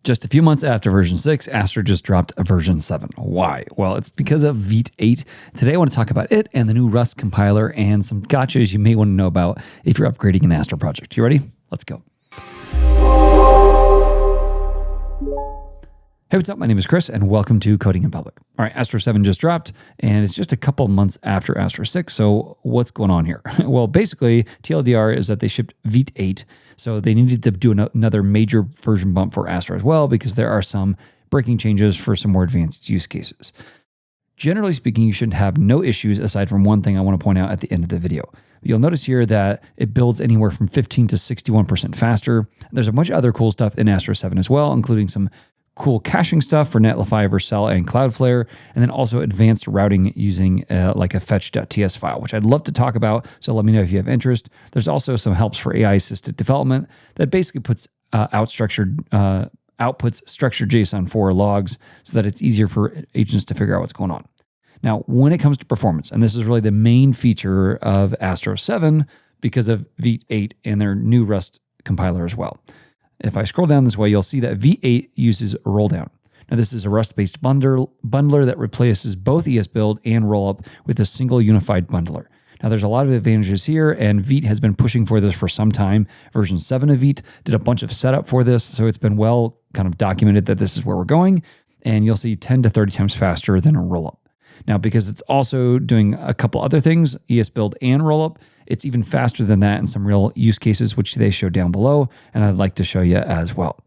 Just a few months after version 6, Astro just dropped a version 7. Why? Well, it's because of Vite 8. Today I want to talk about it and the new Rust compiler and some gotchas you may want to know about if you're upgrading an Astro project. You ready? Let's go. Hey, what's up? My name is Chris, and welcome to Coding in Public. All right, Astro 7 just dropped, and it's just a couple months after Astro 6, so what's going on here? Well, basically, TLDR is that they shipped Vite 8, so they needed to do another major version bump for Astro as well, because there are some breaking changes for some more advanced use cases. Generally speaking, you should have no issues aside from one thing I want to point out at the end of the video. You'll notice here that it builds anywhere from 15 to 61% faster. There's a bunch of other cool stuff in Astro 7 as well, including some cool caching stuff for Netlify, Vercel, and Cloudflare, and then also advanced routing using like a fetch.ts file, which I'd love to talk about, so let me know if you have interest. There's also some helps for AI-assisted development that basically puts outputs structured JSON for logs so that it's easier for agents to figure out what's going on. Now, when it comes to performance, and this is really the main feature of Astro 7 because of Vite 8 and their new Rust compiler as well. If I scroll down this way, you'll see that Vite 8 uses Rolldown. Now, this is a Rust-based bundler that replaces both esbuild and Rollup with a single unified bundler. Now, there's a lot of advantages here, and Vite has been pushing for this for some time. Version 7 of Vite did a bunch of setup for this, so it's been well kind of documented that this is where we're going, and you'll see 10 to 30 times faster than a Rollup. Now, because it's also doing a couple other things, esbuild and Rollup, it's even faster than that in some real use cases, which they show down below, and I'd like to show you as well.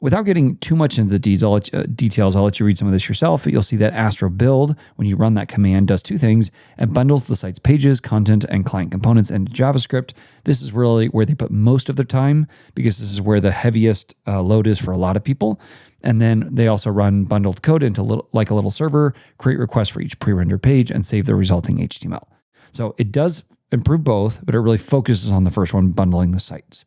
Without getting too much into the details, I'll let you read some of this yourself, but you'll see that Astro build, when you run that command, does two things. It bundles the site's pages, content, and client components into JavaScript. This is really where they put most of their time because this is where the heaviest load is for a lot of people. And then they also run bundled code into like a little server, create requests for each pre-rendered page, and save the resulting HTML. So it does improve both, but it really focuses on the first one, bundling the sites.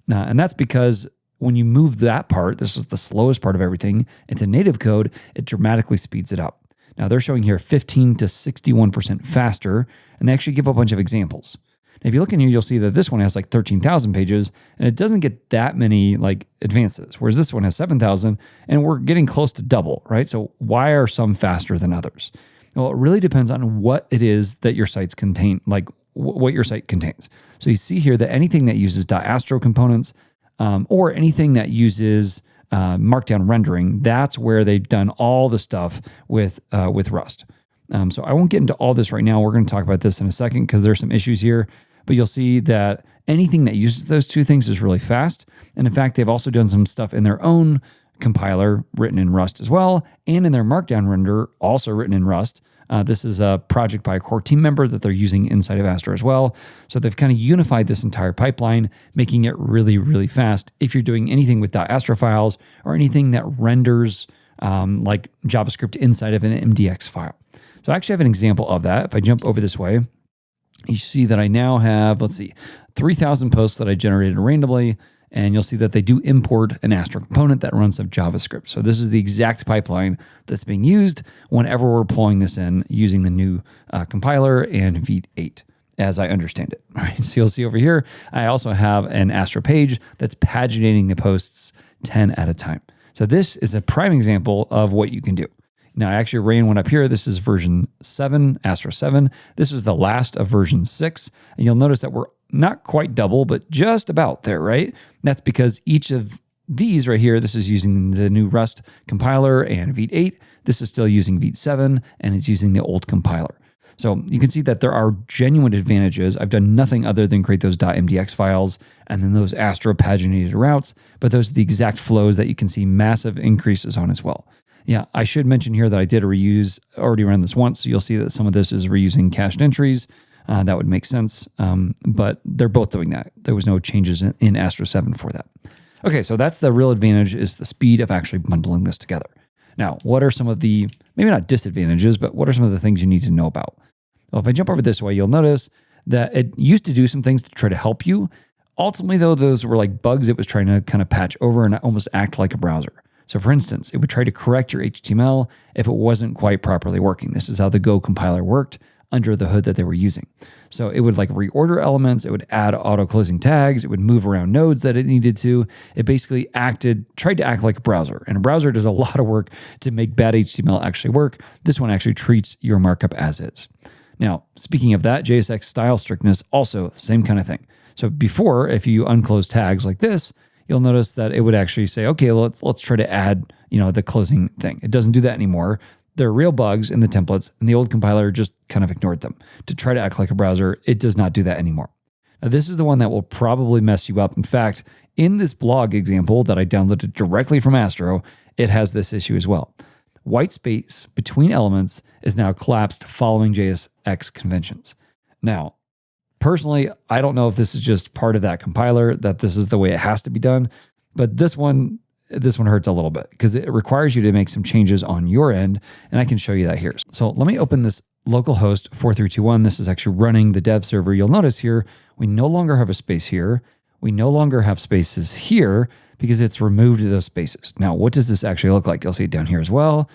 And that's because when you move that part, this is the slowest part of everything, into native code, it dramatically speeds it up. Now they're showing here 15 to 61% faster, and they actually give a bunch of examples. Now, if you look in here, you'll see that this one has like 13,000 pages, and it doesn't get that many like advances, whereas this one has 7,000, and we're getting close to double, right? So why are some faster than others? Well, it really depends on what it is that your sites contain, like what your site contains. So you see here that anything that uses .astro components or anything that uses Markdown rendering, that's where they've done all the stuff with Rust. So I won't get into all this right now. We're going to talk about this in a second because there's some issues here. But you'll see that anything that uses those two things is really fast. And in fact, they've also done some stuff in their own compiler written in Rust as well, and in their Markdown renderer also written in Rust. This is a project by a core team member that they're using inside of Astro as well. So they've kind of unified this entire pipeline, making it really, really fast if you're doing anything with .astro files or anything that renders like JavaScript inside of an MDX file. So I actually have an example of that. If I jump over this way, you see that I now have, 3,000 posts that I generated randomly. And you'll see that they do import an Astro component that runs some JavaScript. So this is the exact pipeline that's being used whenever we're pulling this in using the new compiler and Vite 8, as I understand it. All right, so you'll see over here, I also have an Astro page that's paginating the posts 10 at a time. So this is a prime example of what you can do. Now, I actually ran one up here. This is version 7, Astro 7. This is the last of version 6. And you'll notice that we're not quite double, but just about there, right? That's because each of these right here, this is using the new Rust compiler and Vite 8. This is still using Vite 7, and it's using the old compiler. So you can see that there are genuine advantages. I've done nothing other than create those .mdx files and then those Astro paginated routes, but those are the exact flows that you can see massive increases on as well. Yeah, I should mention here that I did already ran this once, so you'll see that some of this is reusing cached entries. That would make sense, but they're both doing that. There was no changes in Astro 7 for that. Okay, so that's the real advantage, is the speed of actually bundling this together. Now, what are some of the, maybe not disadvantages, but what are some of the things you need to know about? Well, if I jump over this way, you'll notice that it used to do some things to try to help you. Ultimately, though, those were like bugs it was trying to kind of patch over and almost act like a browser. So for instance, it would try to correct your HTML if it wasn't quite properly working. This is how the Go compiler worked under the hood that they were using. So it would like reorder elements, it would add auto closing tags, it would move around nodes that it needed to. It basically tried to act like a browser. And a browser does a lot of work to make bad HTML actually work. This one actually treats your markup as is. Now, speaking of that, JSX style strictness, also same kind of thing. So before, if you unclose tags like this, you'll notice that it would actually say, okay, let's try to add, the closing thing. It doesn't do that anymore. There are real bugs in the templates, and the old compiler just kind of ignored them. To try to act like a browser, it does not do that anymore. Now, this is the one that will probably mess you up. In fact, in this blog example that I downloaded directly from Astro, it has this issue as well. White space between elements is now collapsed following JSX conventions. Now, personally, I don't know if this is just part of that compiler, that this is the way it has to be done, but this one hurts a little bit because it requires you to make some changes on your end, and I can show you that here. So let me open this localhost 4321. This is actually running the dev server. You'll notice here, we no longer have a space here. We no longer have spaces here because it's removed those spaces. Now, what does this actually look like? You'll see it down here as well.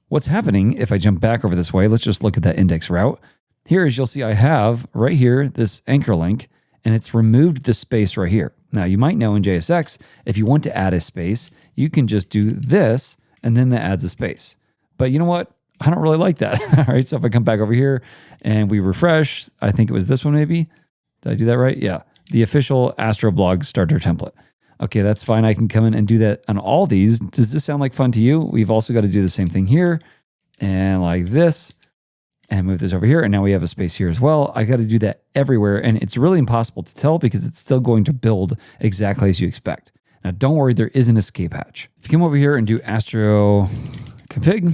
What's happening if I jump back over this way? Let's just look at that index route. Here is you'll see I have right here this anchor link, and it's removed this space right here. Now, you might know in JSX, if you want to add a space, you can just do this, and then that adds a space. But you know what? I don't really like that. All right, so if I come back over here and we refresh, I think it was this one maybe. Did I do that right? Yeah, the official Astro blog starter template. Okay, that's fine. I can come in and do that on all these. Does this sound like fun to you? We've also got to do the same thing here and like this and move this over here. And now we have a space here as well. I got to do that everywhere. And it's really impossible to tell because it's still going to build exactly as you expect. Now, don't worry, there is an escape hatch. If you come over here and do Astro config,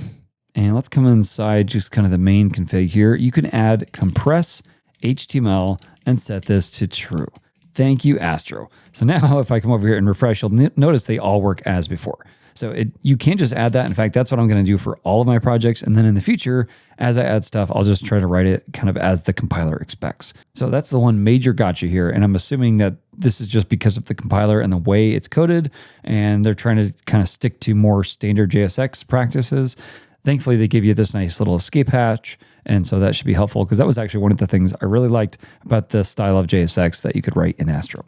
and let's come inside just kind of the main config here, you can add compressHTML and set this to true. Thank you, Astro. So now if I come over here and refresh, you'll notice they all work as before. So you can't just add that. In fact, that's what I'm going to do for all of my projects. And then in the future, as I add stuff, I'll just try to write it kind of as the compiler expects. So that's the one major gotcha here. And I'm assuming that this is just because of the compiler and the way it's coded. And they're trying to kind of stick to more standard JSX practices. Thankfully, they give you this nice little escape hatch. And so that should be helpful because that was actually one of the things I really liked about the style of JSX that you could write in Astro.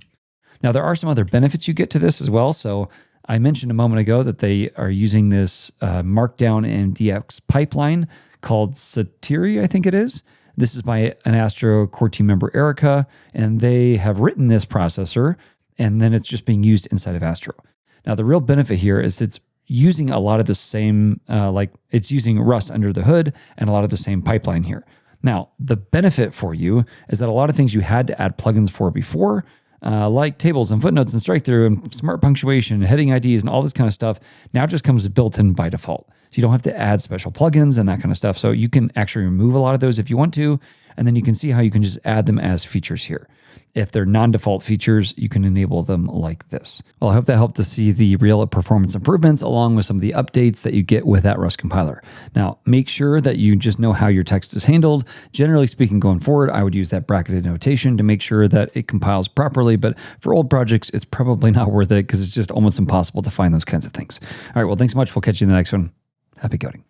Now, there are some other benefits you get to this as well. So I mentioned a moment ago that they are using this Markdown MDX pipeline called Satiri, I think it is. This is by an Astro core team member, Erica, and they have written this processor, and then it's just being used inside of Astro. Now, the real benefit here is it's using a lot of the same, it's using Rust under the hood and a lot of the same pipeline here. Now, the benefit for you is that a lot of things you had to add plugins for before, like tables and footnotes and strike through and smart punctuation and heading IDs and all this kind of stuff now just comes built in by default. So you don't have to add special plugins and that kind of stuff. So you can actually remove a lot of those if you want to, and then you can see how you can just add them as features here. If they're non-default features, you can enable them like this. Well, I hope that helped to see the real performance improvements along with some of the updates that you get with that Rust compiler. Now, make sure that you just know how your text is handled. Generally speaking, going forward, I would use that bracketed notation to make sure that it compiles properly. But for old projects, it's probably not worth it because it's just almost impossible to find those kinds of things. All right, well, thanks so much. We'll catch you in the next one. Happy coding.